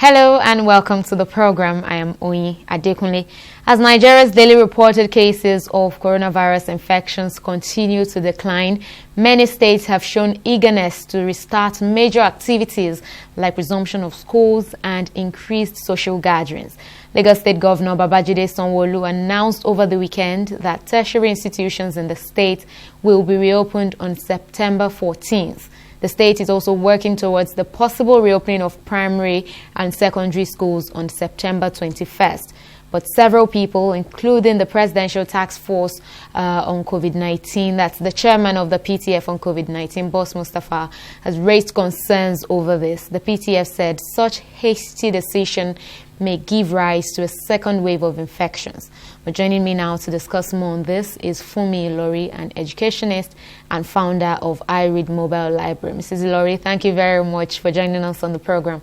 Hello and welcome to the program. I am Oyi Adekunle. As Nigeria's daily reported cases of coronavirus infections continue to decline, many states have shown eagerness to restart major activities like resumption of schools and increased social gatherings. Lagos State Governor Babajide Sanwo-Olu announced over the weekend that tertiary institutions in the state will be reopened on September 14th. The state is also working towards the possible reopening of primary and secondary schools on September 21st. But several people, including the Presidential Task Force on COVID-19, that's the chairman of the PTF on COVID-19, Boss Mustafa, has raised concerns over this. The PTF said such hasty decision may give rise to a second wave of infections. But joining me now to discuss more on this is Funmi Ilori, an educationist and founder of Irid Mobile Library. Mrs. Ilori, thank you very much for joining us on the program.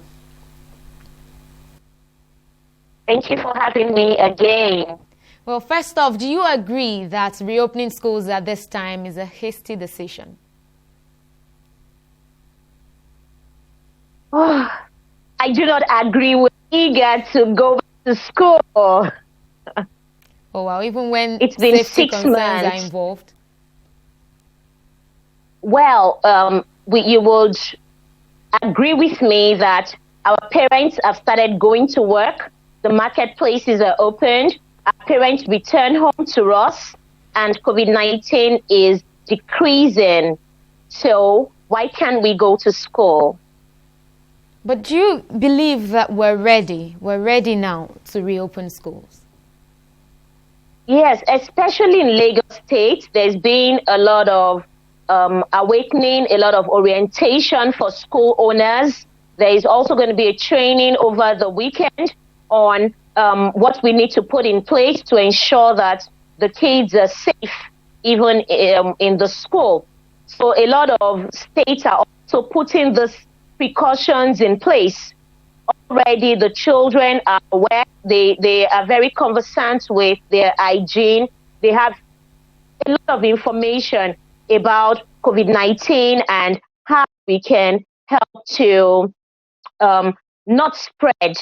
Thank you for having me again. Well, first off, do you agree that reopening schools at this time is a hasty decision? Oh, I do not agree with eager to go back to school. Oh, wow. Even when it's been safety 6 concerns months. are involved? Well, you would agree with me that our parents have started going to work. The marketplaces are opened. Our parents return home to us, and COVID-19 is decreasing. So why can't we go to school? But do you believe that we're ready? We're ready now to reopen schools? Yes, especially in Lagos State, there's been a lot of awakening, a lot of orientation for school owners. There is also going to be a training over the weekend on what we need to put in place to ensure that the kids are safe, even in the school. So a lot of states are also putting this precautions in place. Already the children are aware. They are very conversant with their hygiene. They have a lot of information about COVID-19 and how we can help to not spread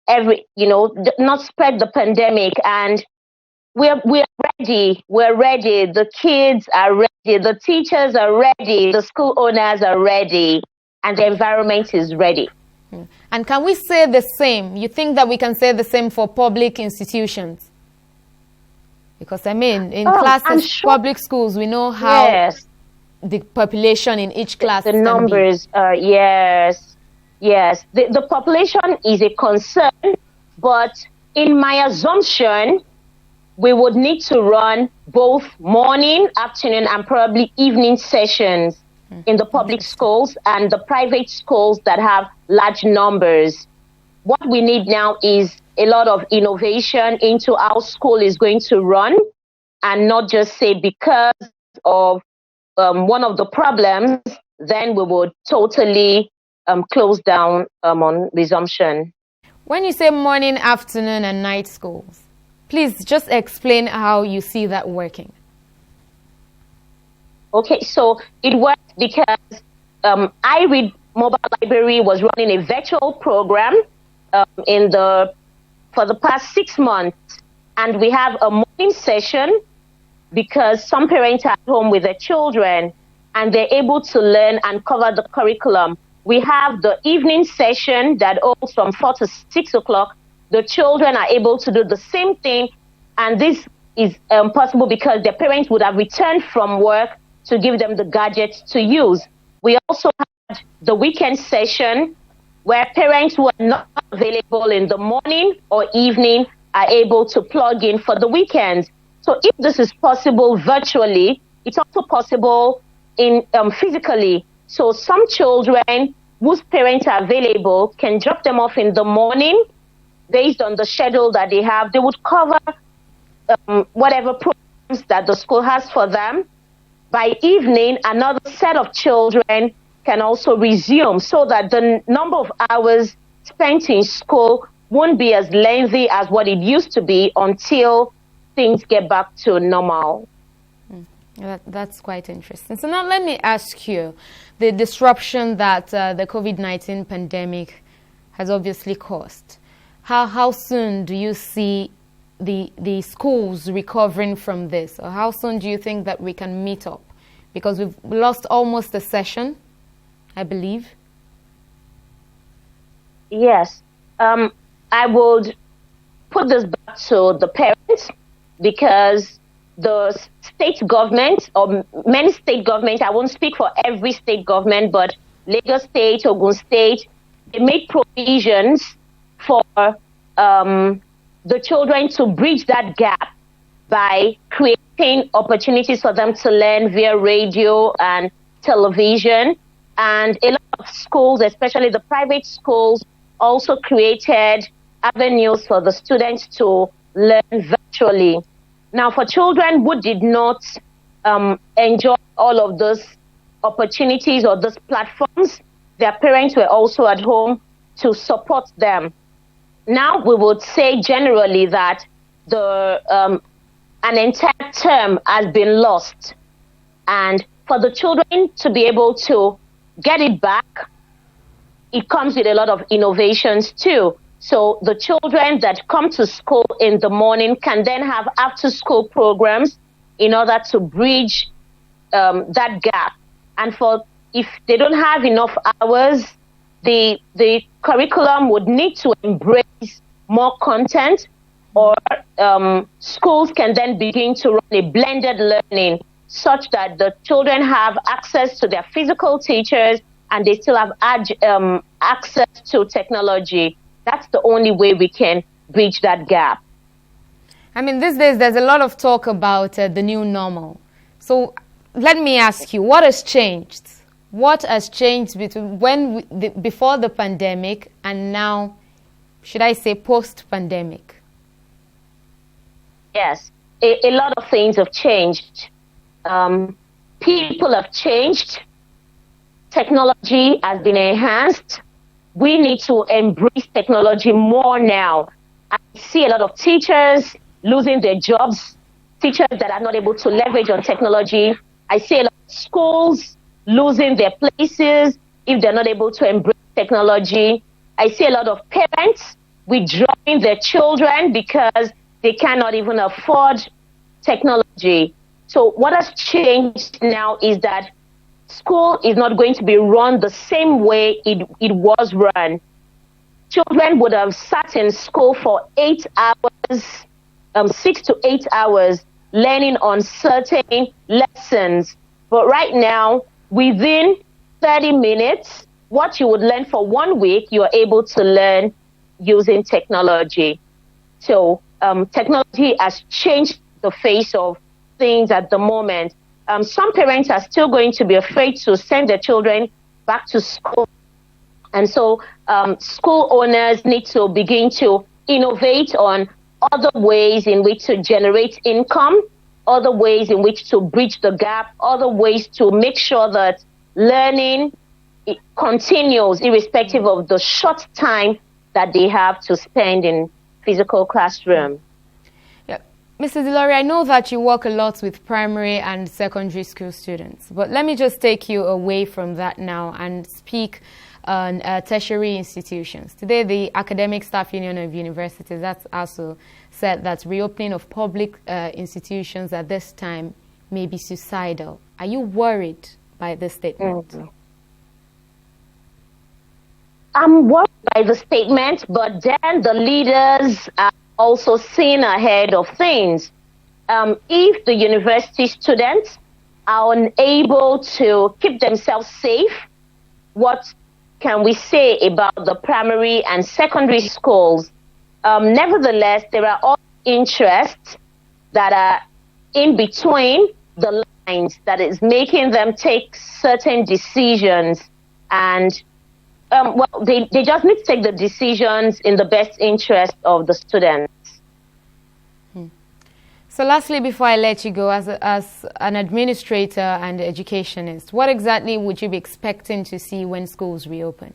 not spread the pandemic. And we're ready. We're ready. The kids are ready. The teachers are ready. The school owners are ready. And the environment is ready. And can we say the same? You think that we can say the same for public institutions? Because, I mean, in classes, public schools, we know how the population in each class the numbers, yes. The population is a concern, but in my assumption, we would need to run both morning, afternoon, and probably evening sessions in the public schools and the private schools that have large numbers. What we need now is a lot of innovation into how school is going to run, and not just say because of one of the problems, then we would totally close down on resumption. When you say morning, afternoon, and night schools, please just explain how you see that working. Okay, so it works because Irid Mobile Library was running a virtual program for the past 6 months, and we have a morning session because some parents are at home with their children and they're able to learn and cover the curriculum. We have the evening session that holds from 4 to 6 o'clock. The children are able to do the same thing, and this is possible because their parents would have returned from work to give them the gadgets to use. We also had the weekend session where parents who are not available in the morning or evening are able to plug in for the weekends. So if this is possible virtually, it's also possible in physically. So some children whose parents are available can drop them off in the morning based on the schedule that they have. They would cover whatever programs that the school has for them. By evening, another set of children can also resume so that the number of hours spent in school won't be as lengthy as what it used to be until things get back to normal. That's quite interesting. So now let me ask you, the disruption that the COVID-19 pandemic has obviously caused. How soon do you see the schools recovering from this? Or how soon do you think that we can meet up? Because we've lost almost a session, I believe. Yes. I would put this back to the parents, because the state government, or many state governments, I won't speak for every state government, but Lagos State, Ogun State, they made provisions for the children to bridge that gap by creating opportunities for them to learn via radio and television. And a lot of schools, especially the private schools, also created avenues for the students to learn virtually. Now, for children who did not enjoy all of those opportunities or those platforms, their parents were also at home to support them. Now, we would say generally that an entire term has been lost. And for the children to be able to get it back, it comes with a lot of innovations too. So the children that come to school in the morning can then have after-school programs in order to bridge that gap. And if they don't have enough hours, the curriculum would need to embrace more content, or schools can then begin to run a blended learning such that the children have access to their physical teachers and they still have access to technology. That's the only way we can bridge that gap. I mean, these days there's a lot of talk about the new normal. So let me ask you, what has changed? What has changed between before the pandemic and now, should I say, post-pandemic? Yes, a lot of things have changed. People have changed. Technology has been enhanced. We need to embrace technology more now. I see a lot of teachers losing their jobs, teachers that are not able to leverage on technology. I see a lot of schools losing their places if they're not able to embrace technology. I see a lot of parents withdrawing their children because they cannot even afford technology. So what has changed now is that school is not going to be run the same way it was run. Children would have sat in school for 8 hours, 6 to 8 hours, learning on certain lessons. But right now, within 30 minutes, what you would learn for 1 week, you're able to learn using technology. So technology has changed the face of things at the moment. Some parents are still going to be afraid to send their children back to school. And so school owners need to begin to innovate on other ways in which to generate income, other ways in which to bridge the gap, other ways to make sure that learning continues irrespective of the short time that they have to spend in physical classroom. Mrs. Ilori, I know that you work a lot with primary and secondary school students, but let me just take you away from that now and speak on tertiary institutions. Today, the Academic Staff Union of Universities has also said that reopening of public institutions at this time may be suicidal. Are you worried by this statement? Mm-hmm. I'm worried by the statement, but then the leaders are also seen ahead of things. If the university students are unable to keep themselves safe, what can we say about the primary and secondary schools? Nevertheless, there are all interests that are in between the lines that is making them take certain decisions. And they just need to take the decisions in the best interest of the students. So lastly, before I let you go, as an administrator and educationist, what exactly would you be expecting to see when schools reopen?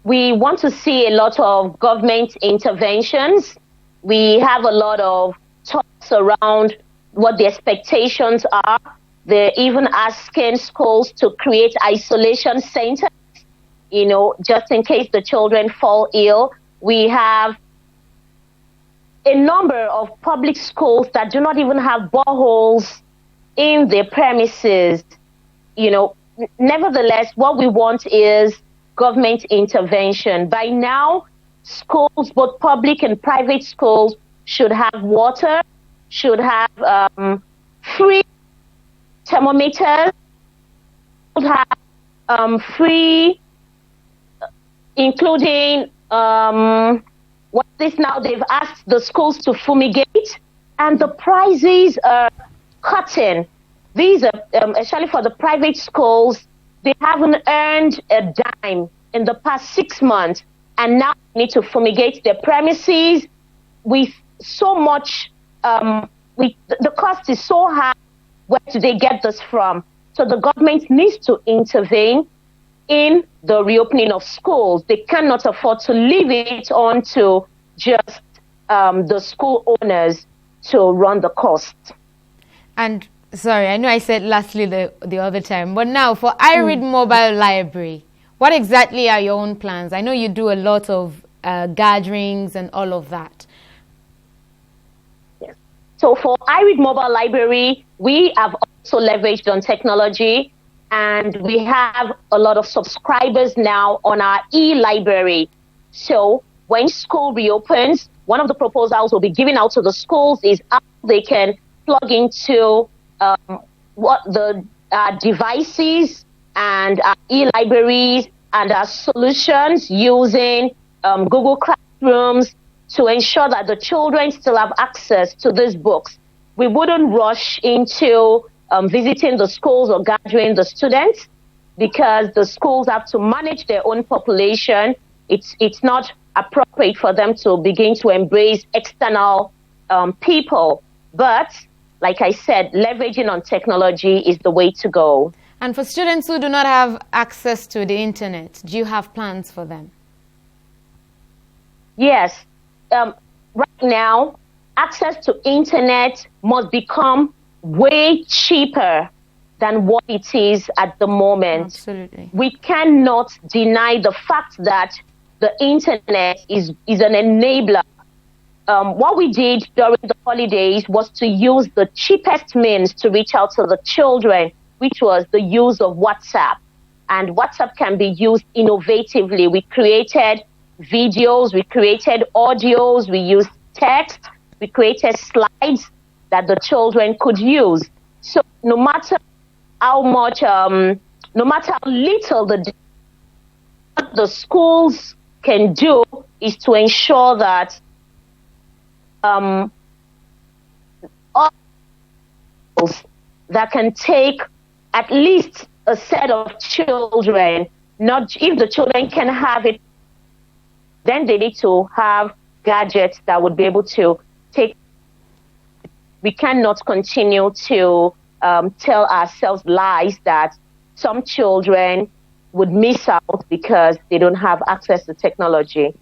We want to see a lot of government interventions. We have a lot of talks around what the expectations are. They're even asking schools to create isolation centers just in case the children fall ill. We have a number of public schools that do not even have boreholes in their premises. Nevertheless, what we want is government intervention. By now, schools, both public and private schools, should have water, should have free thermometers, should have free, including what is now, they've asked the schools to fumigate, and the prices are cutting. These are, especially for the private schools, they haven't earned a dime in the past 6 months, and now they need to fumigate their premises with so much, the cost is so high. Where do they get this from? So the government needs to intervene in the reopening of schools. They cannot afford to leave it on to just the school owners to run the cost. And sorry, I know I said lastly the other time, but now for Irid Mobile Library, what exactly are your own plans? I know you do a lot of gatherings and all of that. Yes. So for Irid Mobile Library, we have also leveraged on technology, and we have a lot of subscribers now on our e-library. So when school reopens, one of the proposals we'll be giving out to the schools is how they can plug into what the devices and e-libraries and our solutions using Google Classrooms to ensure that the children still have access to these books. We wouldn't rush into visiting the schools or gathering the students, because the schools have to manage their own population. It's not appropriate for them to begin to embrace external people. But like I said, leveraging on technology is the way to go. And for students who do not have access to the internet, do you have plans for them? Yes. Right now, access to internet must become way cheaper than what it is at the moment. Absolutely. We cannot deny the fact that the internet is an enabler. What we did during the holidays was to use the cheapest means to reach out to the children, which was the use of WhatsApp. And WhatsApp can be used innovatively. We created videos, we created audios, we used text, we created slides that the children could use. So no matter how much, no matter how little what the schools can do is to ensure that all that can take at least a set of children, not if the children can have it, then they need to have gadgets that would be able to take. We cannot continue to tell ourselves lies that some children would miss out because they don't have access to technology.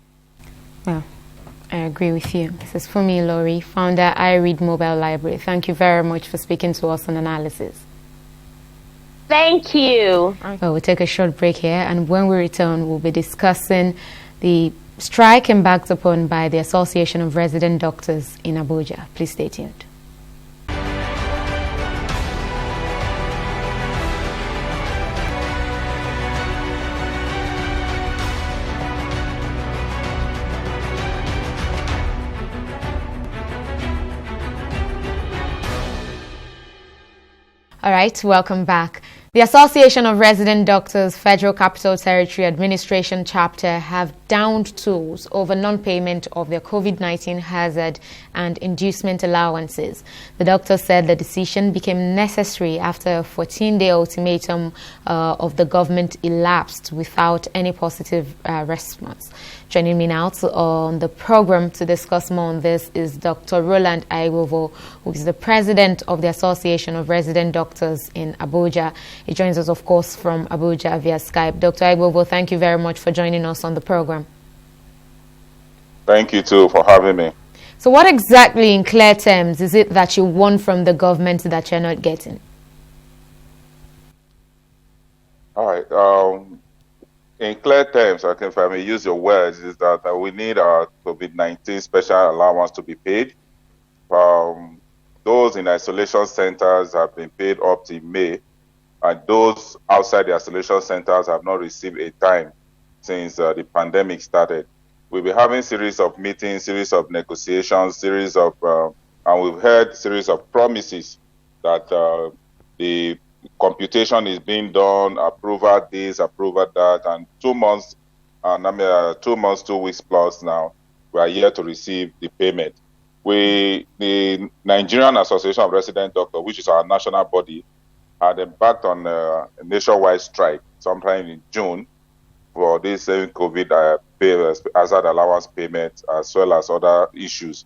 Well, I agree with you. This is Fumi Lori, founder Irid Mobile Library. Thank you very much for speaking to us on Analysis. Thank you. Well, we'll take a short break here, and when we return, we'll be discussing the strike embarked upon by the Association of Resident Doctors in Abuja. Please stay tuned. All right, welcome back. The Association of Resident Doctors Federal Capital Territory Administration Chapter have downed tools over non-payment of their COVID-19 hazard and inducement allowances. The doctor said the decision became necessary after a 14-day ultimatum of the government elapsed without any positive response. Joining me now on the program to discuss more on this is Dr. Roland Aiwovo, who is the president of the Association of Resident Doctors in Abuja. He joins us, of course, from Abuja via Skype. Dr. Aiwovo, thank you very much for joining us on the program. Thank you, too, for having me. So what exactly, in clear terms, is it that you want from the government that you're not getting? All right. In clear terms, okay, if I may use your words, is that we need our COVID-19 special allowance to be paid. Those in isolation centers have been paid up to May, and those outside the isolation centers have not received a dime since the pandemic started. We'll be having series of meetings, series of negotiations, and we've heard series of promises that the computation is being done, approval this, approval that, and 2 months, 2 months, 2 weeks plus now, we are here to receive the payment. The Nigerian Association of Resident Doctors, which is our national body, had embarked on a nationwide strike sometime in June for this same COVID hazard allowance payment, as well as other issues.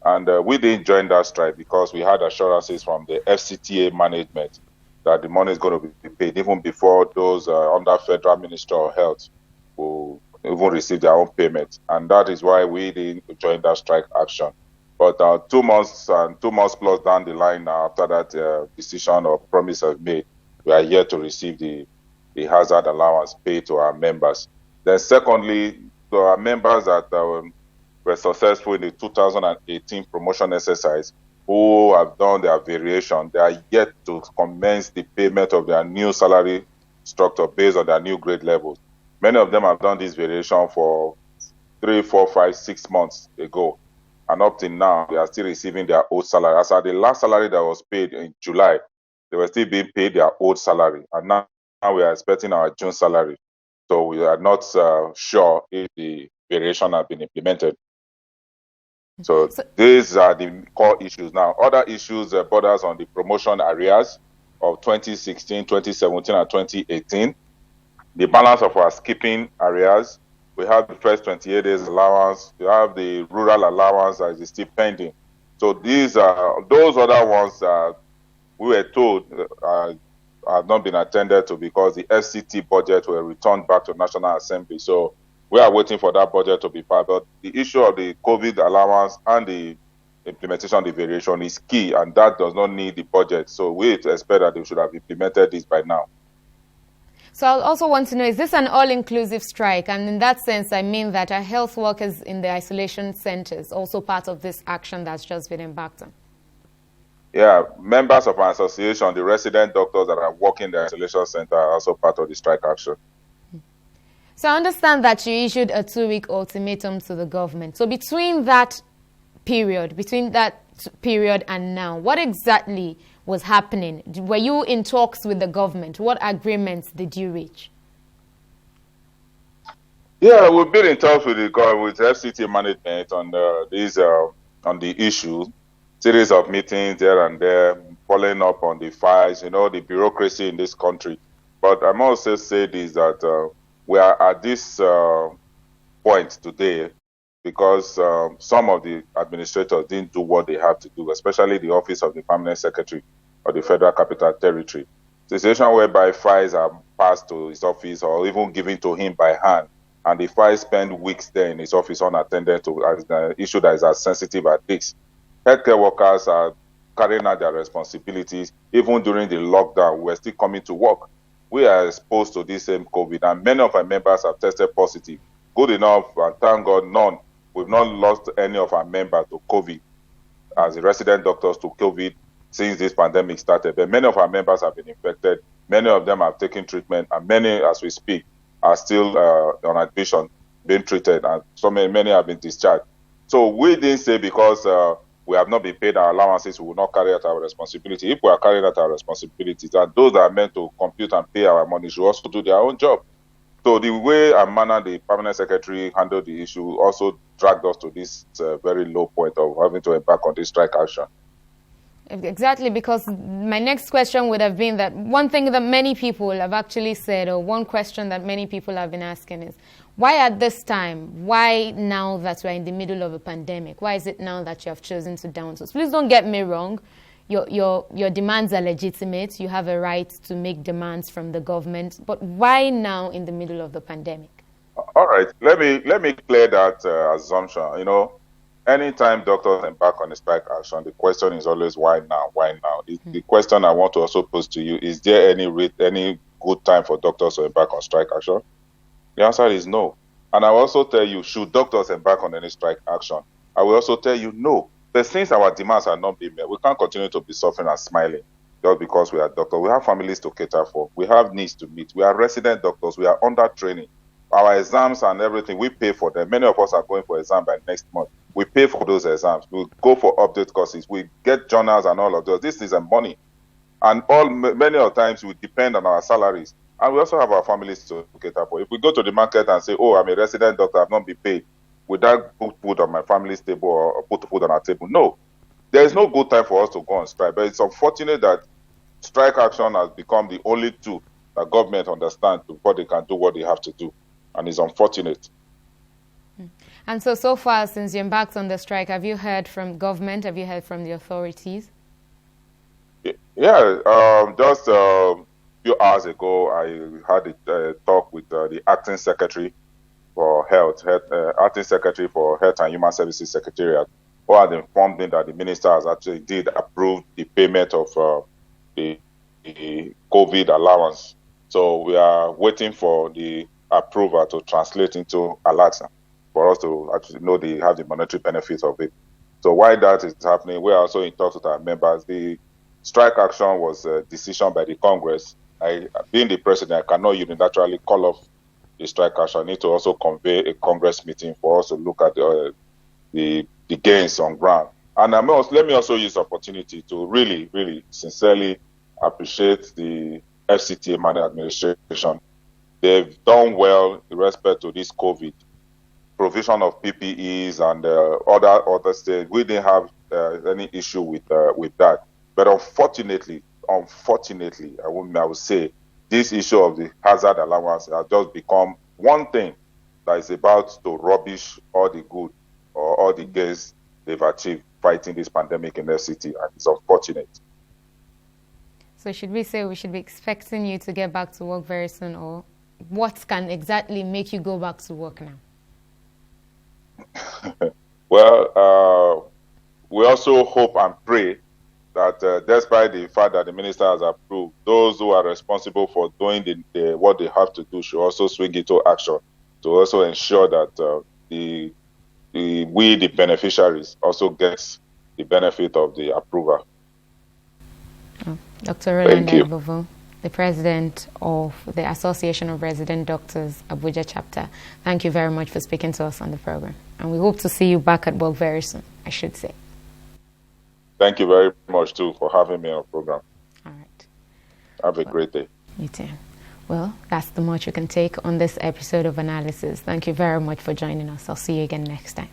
And we didn't join that strike because we had assurances from the FCTA management that the money is going to be paid even before those under Federal Ministry of Health will even receive their own payment. And that is why we didn't join that strike action. But 2 months and 2 months plus down the line after that decision or promise was made, we are here to receive the hazard allowance paid to our members. Then secondly, to our members that were successful in the 2018 promotion exercise, who have done their variation, they are yet to commence the payment of their new salary structure based on their new grade levels. Many of them have done this variation for 3, 4, 5, 6 months ago. And up till now, they are still receiving their old salary. As at the last salary that was paid in July, they were still being paid their old salary. And now we are expecting our June salary. So we are not sure if the variation has been implemented. So these are the core issues. Now, other issues borders on the promotion areas of 2016, 2017, and 2018. The balance of our skipping areas. We have the first 28 days allowance. We have the rural allowance that is still pending. So these are those other ones that we were told have not been attended to because the FCT budget will return back to National Assembly. So we are waiting for that budget to be passed. But the issue of the COVID allowance and the implementation of the variation is key, and that does not need the budget. So we expect that they should have implemented this by now. So I also want to know, is this an all-inclusive strike? And in that sense, I mean that our health workers in the isolation centers also part of this action that's just been embarked on? Yeah, members of our association, the resident doctors that are working in the isolation center are also part of the strike action. So I understand that you issued a 2-week ultimatum to the government. So between that period and now, what exactly was happening? Were you in talks with the government? What agreements did you reach? Yeah, we've been in touch with the government, with FCT management on the issue. Series of meetings there and there, following up on the files, the bureaucracy in this country. But I must say this, that we are at this point today because some of the administrators didn't do what they have to do, especially the Office of the Permanent Secretary of the Federal Capital Territory. Situation whereby files are passed to his office or even given to him by hand, and the files spend weeks there in his office unattended to, as the issue that is as sensitive as this. Healthcare workers are carrying out their responsibilities. Even during the lockdown, we're still coming to work. We are exposed to this same COVID, and many of our members have tested positive. Good enough, and thank God, none. We've not lost any of our members to COVID, as the resident doctors to COVID since this pandemic started. But many of our members have been infected. Many of them have taken treatment, and many, as we speak, are still on admission, being treated, and many have been discharged. So we didn't say because we have not been paid our allowances, we will not carry out our responsibility. If we are carrying out our responsibilities, and those that are meant to compute and pay our money should also do their own job. So the way and manner the permanent secretary handled the issue also dragged us to this very low point of having to embark on this strike action. Exactly, because my next question would have been that one thing that many people have actually said, or one question that many people have been asking is, why at this time? Why now that we're in the middle of a pandemic? Why is it now that you have chosen to downsource? Please don't get me wrong. Your demands are legitimate. You have a right to make demands from the government. But why now in the middle of the pandemic? All right. Let me clear that assumption. Anytime doctors embark on a strike action, the question is always why now? Why now? The question I want to also pose to you, is there any good time for doctors to embark on strike action? The answer is no. And I will also tell you, should doctors embark on any strike action? I will also tell you no. But since our demands are not being met, we can't continue to be suffering and smiling just because we are doctors. We have families to cater for. We have needs to meet. We are resident doctors. We are under training. Our exams and everything, we pay for them. Many of us are going for exam by next month. We pay for those exams. We go for update courses. We get journals and all of those. This is a money. And many of the times we depend on our salaries. And we also have our families to cater for. If we go to the market and say, oh, I'm a resident doctor, I've not been paid, would that put food on my family's table or put food on our table? No. There is no good time for us to go on strike. But it's unfortunate that strike action has become the only tool that government understands before they can do what they have to do. And it's unfortunate. And so far, since you embarked on the strike, have you heard from government? Have you heard from the authorities? Yeah, just a few hours ago, I had a talk with the acting secretary for health, acting secretary for Health and Human Services Secretariat, who had informed me that the minister has actually did approve the payment of the COVID allowance. So we are waiting for the approval to translate into Alexa for us to actually know they have the monetary benefits of it. So while that is happening, we are also in touch with our members. The strike action was a decision by the Congress. Being the president, I cannot unilaterally call off the strike action. I need to also convey a Congress meeting for us to look at the gains on ground. And let me also use the opportunity to really, really sincerely appreciate the FCTA money administration. They've done well in respect to this COVID provision of PPEs and other states. We didn't have any issue with that. But unfortunately, I would say this issue of the hazard allowance has just become one thing that is about to rubbish all the good or all the gains they've achieved fighting this pandemic in their city, and it's unfortunate. So should we say we should be expecting you to get back to work very soon, or what can exactly make you go back to work now? Well, we also hope and pray that despite the fact that the minister has approved, those who are responsible for doing what they have to do should also swing into action to also ensure that we, the beneficiaries, also gets the benefit of the approval. Dr. Roland Ibovo, the president of the Association of Resident Doctors, Abuja chapter, thank you very much for speaking to us on the program. And we hope to see you back at work very soon, I should say. Thank you very much, too, for having me on the program. All right. Have a great day. You too. Well, that's the much you can take on this episode of Analysis. Thank you very much for joining us. I'll see you again next time.